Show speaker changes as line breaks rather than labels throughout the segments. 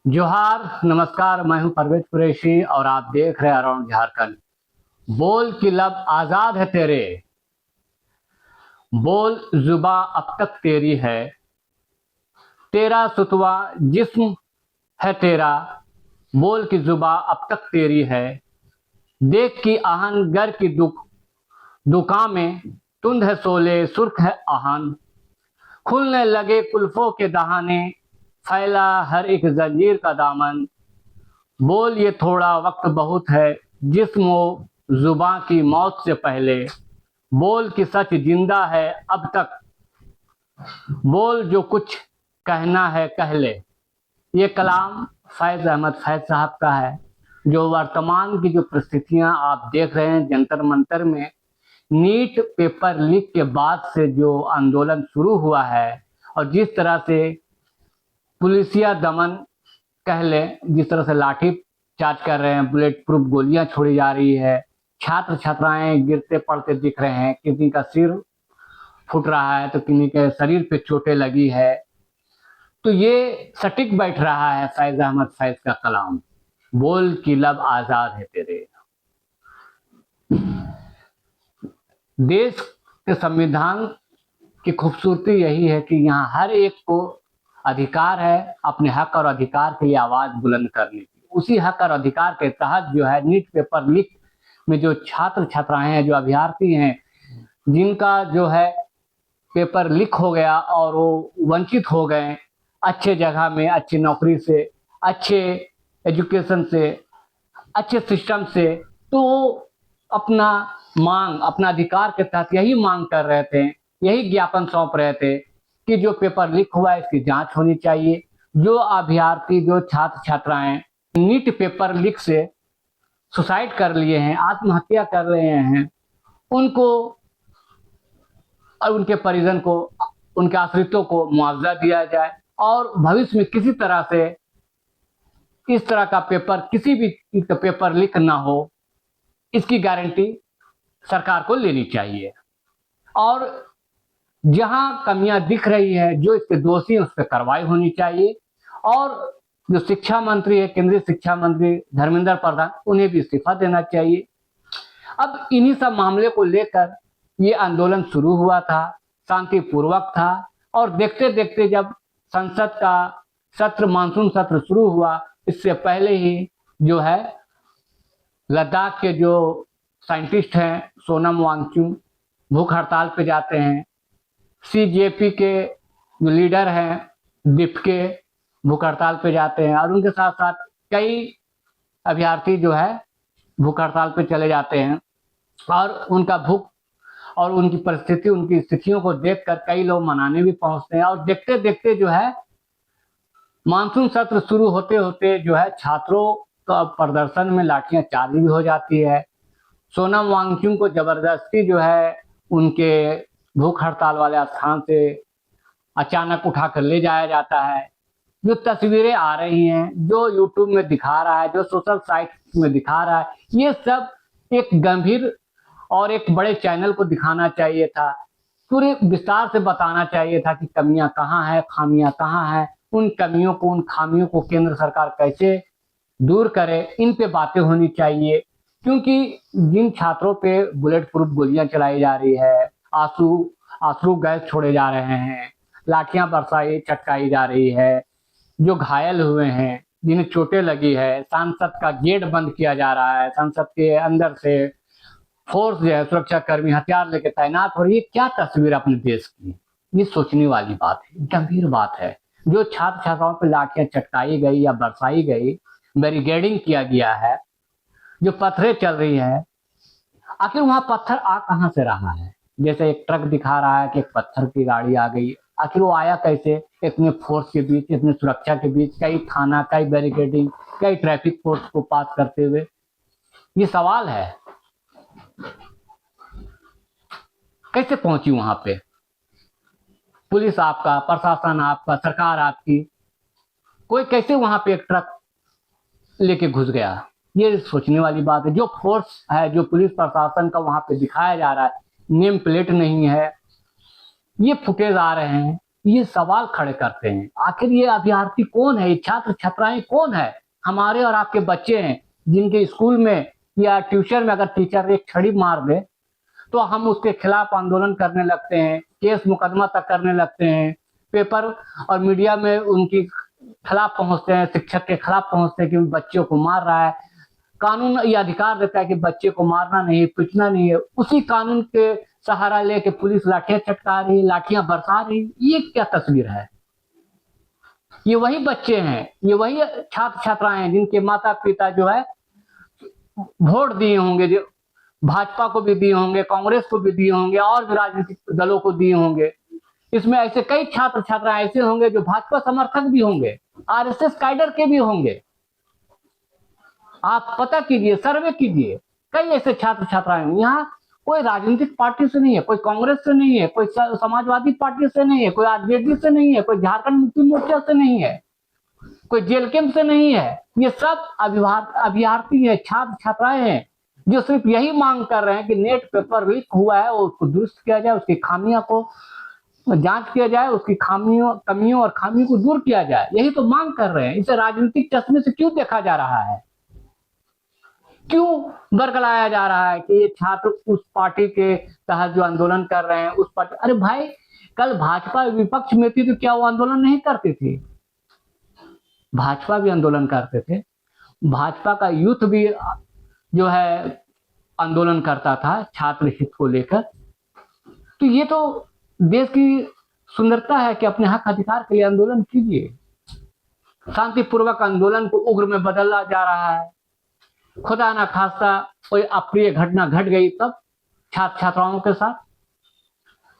जोहार नमस्कार। मैं हूं परवेज कुरैशी और आप देख रहे हैं अराउंड झारखंड। बोल की लब आजाद है तेरे, बोल जुबा अब तक तेरी है, तेरा सुतवा जिस्म है तेरा, बोल की जुबा अब तक तेरी है। देख की आहन गर की दुका में, तुंद है सोले सुर्ख है आहन, खुलने लगे कुल्फों के दहाने, फैला हर एक जंजीर का दामन। बोल ये थोड़ा वक्त बहुत है जिस्म जुबां की मौत से पहले, बोल की सच जिंदा है अब तक, बोल जो कुछ कहना है कह ले। ये कलाम फैज अहमद फैज साहब का है, जो वर्तमान की जो परिस्थितियां आप देख रहे हैं जंतर मंतर में, नीट पेपर लीक के बाद से जो आंदोलन शुरू हुआ है और जिस तरह से पुलिसिया दमन कह लें, जिस तरह से लाठी चार्ज कर रहे हैं, बुलेट प्रूफ गोलियां छोड़ी जा रही है, छात्र छात्राएं गिरते पड़ते दिख रहे हैं, किसी का सिर फूट रहा है तो किसी के शरीर पे चोटें लगी है। तो ये सटीक बैठ रहा है फैज अहमद फैज का कलाम, बोल की लब आजाद है तेरे। देश के संविधान की खूबसूरती यही है कि यहाँ हर एक को अधिकार है अपने हक और अधिकार के लिए आवाज बुलंद करने की। उसी हक और अधिकार के तहत जो है नीट पेपर लीक में जो छात्र छात्राएं हैं, जो अभ्यर्थी हैं, जिनका जो है पेपर लीक हो गया और वो वंचित हो गए अच्छे जगह में, अच्छी नौकरी से, अच्छे एजुकेशन से, अच्छे सिस्टम से, तो अपना मांग, अपना अधिकार के तहत यही मांग कर रहे थे, यही ज्ञापन सौंप रहे थे कि जो पेपर लीक हुआ है इसकी जांच होनी चाहिए। जो अभ्यर्थी, जो छात्र छात्राएं नीट पेपर लीक से सुसाइड कर लिए हैं, आत्महत्या कर रहे हैं, उनको और उनके परिजन को, उनके आश्रितों को मुआवजा दिया जाए और भविष्य में किसी तरह से इस तरह का पेपर, किसी भी पेपर लीक ना हो, इसकी गारंटी सरकार को लेनी चाहिए। और जहां कमियां दिख रही है, जो इसके दोषी हैं उस पर कार्रवाई होनी चाहिए। और जो शिक्षा मंत्री है, केंद्रीय शिक्षा मंत्री धर्मेंद्र प्रधान, उन्हें भी इस्तीफा देना चाहिए। अब इन्हीं सब मामले को लेकर ये आंदोलन शुरू हुआ था, शांतिपूर्वक था, और देखते देखते जब संसद का सत्र, मानसून सत्र शुरू हुआ, इससे पहले ही जो है लद्दाख के जो साइंटिस्ट हैं सोनम वांगचुक भूख हड़ताल पे जाते हैं, सीजेपी के जो लीडर हैं डिप्के भूख हड़ताल पे जाते हैं, और उनके साथ साथ कई अभ्यर्थी जो है भूख हड़ताल पे चले जाते हैं। और उनका भूख और उनकी परिस्थिति, उनकी स्थितियों को देखकर कई लोग मनाने भी पहुंचते हैं। और देखते देखते जो है मानसून सत्र शुरू होते होते जो है छात्रों का प्रदर्शन में लाठियां चार्ज भी हो जाती है। सोनम वांगचुक को जबरदस्ती जो है उनके भूख हड़ताल वाले स्थान से अचानक उठाकर ले जाया जाता है। जो तस्वीरें आ रही हैं, जो यूट्यूब में दिखा रहा है, जो सोशल साइट में दिखा रहा है, ये सब एक गंभीर और एक बड़े चैनल को दिखाना चाहिए था, पूरे विस्तार से बताना चाहिए था कि कमियां कहाँ है, खामियां कहाँ है। उन कमियों को, उन खामियों को केंद्र सरकार कैसे दूर करे, इन पे बातें होनी चाहिए। क्योंकि जिन छात्रों पे बुलेट प्रूफ गोलियां चलाई जा रही है, आंसू गैस छोड़े जा रहे हैं, लाठियां बरसाई चटकाई जा रही है, जो घायल हुए हैं, जिन्हें चोटें लगी है, संसद का गेट बंद किया जा रहा है, संसद के अंदर से फोर्स जो है, सुरक्षा कर्मी हथियार लेके तैनात हो रही है। क्या तस्वीर अपने देश की, ये सोचने वाली बात है, गंभीर बात है। जो छात्र छात्राओं पर लाठियां चटकाई गई या बरसाई गई, बैरिकेडिंग किया गया है, जो पत्थरें चल रही है, आखिर वहां पत्थर आ कहां से रहा है? जैसे एक ट्रक दिखा रहा है कि एक पत्थर की गाड़ी आ गई, आखिर वो आया कैसे? इतने फोर्स के बीच, इतने सुरक्षा के बीच, कई थाना, कई बैरिकेडिंग, कई ट्रैफिक फोर्स को पास करते हुए, ये सवाल है कैसे पहुंची वहां पे पुलिस आपका, प्रशासन आपका, सरकार आपकी, कोई कैसे वहां पे एक ट्रक लेके घुस गया? ये सोचने वाली बात है। जो फोर्स है, जो पुलिस प्रशासन का वहां पे दिखाया जा रहा है, नेम प्लेट नहीं है, ये फुटेज आ रहे हैं, ये सवाल खड़े करते हैं, आखिर ये अभ्यर्थी कौन है, ये छात्र छात्राएं कौन है? हमारे और आपके बच्चे हैं, जिनके स्कूल में या ट्यूशन में अगर टीचर एक छड़ी मार दे तो हम उसके खिलाफ आंदोलन करने लगते हैं, केस मुकदमा तक करने लगते हैं, पेपर और मीडिया में उनकी खिलाफ पहुंचते हैं, शिक्षक के खिलाफ पहुंचते हैं कि बच्चों को मार रहा है। कानून ये अधिकार देता है कि बच्चे को मारना नहीं, पीटना नहीं है, उसी कानून के सहारा लेके पुलिस लाठियां चटका रही, लाठियां बरसा रही। ये क्या तस्वीर है? ये वही बच्चे हैं, ये वही छात्र छात्राएं हैं जिनके माता पिता जो है वोट दिए होंगे, जो भाजपा को भी दिए होंगे, कांग्रेस को भी दिए होंगे और भी राजनीतिक दलों को दिए होंगे। इसमें ऐसे कई छात्र छात्राएं ऐसे होंगे जो भाजपा समर्थक भी होंगे, आरएसएस कैडर के भी होंगे। आप पता कीजिए, सर्वे कीजिए, कई ऐसे छात्र छात्राएं। यहाँ कोई राजनीतिक पार्टी से नहीं है, कोई कांग्रेस से नहीं है, कोई समाजवादी पार्टी से नहीं है, कोई आरजेडी से नहीं है, कोई झारखंड मुक्ति मोर्चा से नहीं है, कोई जेल कैंप से नहीं है। ये सब अभ्यर्थी है, छात्र छात्राएं हैं जो सिर्फ यही मांग कर रहे हैं कि नेट पेपर लीक हुआ है और उसको दुरुस्त किया जाए, उसकी खामियों को जांच किया जाए, उसकी कमियों और खामियों को दूर किया जाए। यही तो मांग कर रहे हैं। इसे राजनीतिक चश्मे से क्यों देखा जा रहा है? क्यों बरगलाया जा रहा है कि ये छात्र उस पार्टी के तहत जो आंदोलन कर रहे हैं उस पार्टी? अरे भाई, कल भाजपा विपक्ष में थी तो क्या वो आंदोलन नहीं करती थी? भाजपा भी आंदोलन करते थे, भाजपा का यूथ भी जो है आंदोलन करता था छात्र हित को लेकर। तो ये तो देश की सुंदरता है कि अपने हक अधिकार के लिए आंदोलन कीजिए। शांतिपूर्वक आंदोलन को उग्र में बदला जा रहा है। खुदा ना खास्ता कोई अप्रिय घटना घट गई तब छात्र छात्राओं के साथ,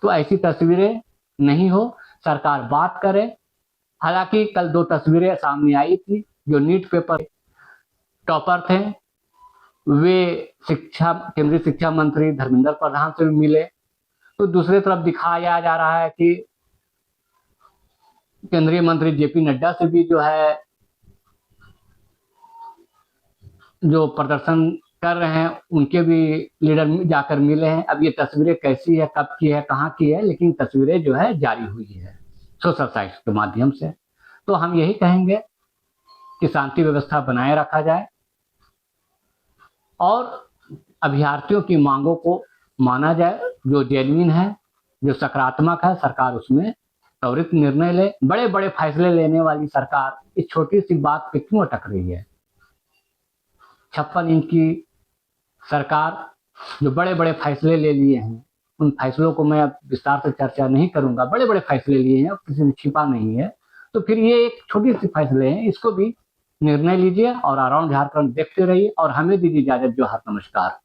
तो ऐसी तस्वीरें नहीं हो, सरकार बात करे। हालांकि कल 2 तस्वीरें सामने आई थी। जो नीट पेपर टॉपर थे वे केंद्रीय शिक्षा मंत्री धर्मेंद्र प्रधान से भी मिले, तो दूसरी तरफ दिखाया जा रहा है कि केंद्रीय मंत्री जेपी नड्डा से भी जो है जो प्रदर्शन कर रहे हैं उनके भी लीडर जाकर मिले हैं। अब ये तस्वीरें कैसी है, कब की है, कहाँ की है, लेकिन तस्वीरें जो है जारी हुई है सोशल साइट्स के माध्यम से। तो हम यही कहेंगे कि शांति व्यवस्था बनाए रखा जाए और अभ्यर्थियों की मांगों को माना जाए। जो जेन्युइन है, जो सकारात्मक है, सरकार उसमें त्वरित निर्णय ले। बड़े बड़े फैसले लेने वाली सरकार इस छोटी सी बात पे क्यों अटक रही है? 56 इंच की सरकार जो बड़े बड़े फैसले ले लिए हैं, उन फैसलों को मैं अब विस्तार से चर्चा नहीं करूंगा। बड़े बड़े फैसले लिए हैं, किसी ने छिपा नहीं है। तो फिर ये एक छोटी सी फैसले हैं, इसको भी निर्णय लीजिए और अराउंड झारखंड देखते रहिए और हमें दीजिए इजाजत। जोहार, नमस्कार।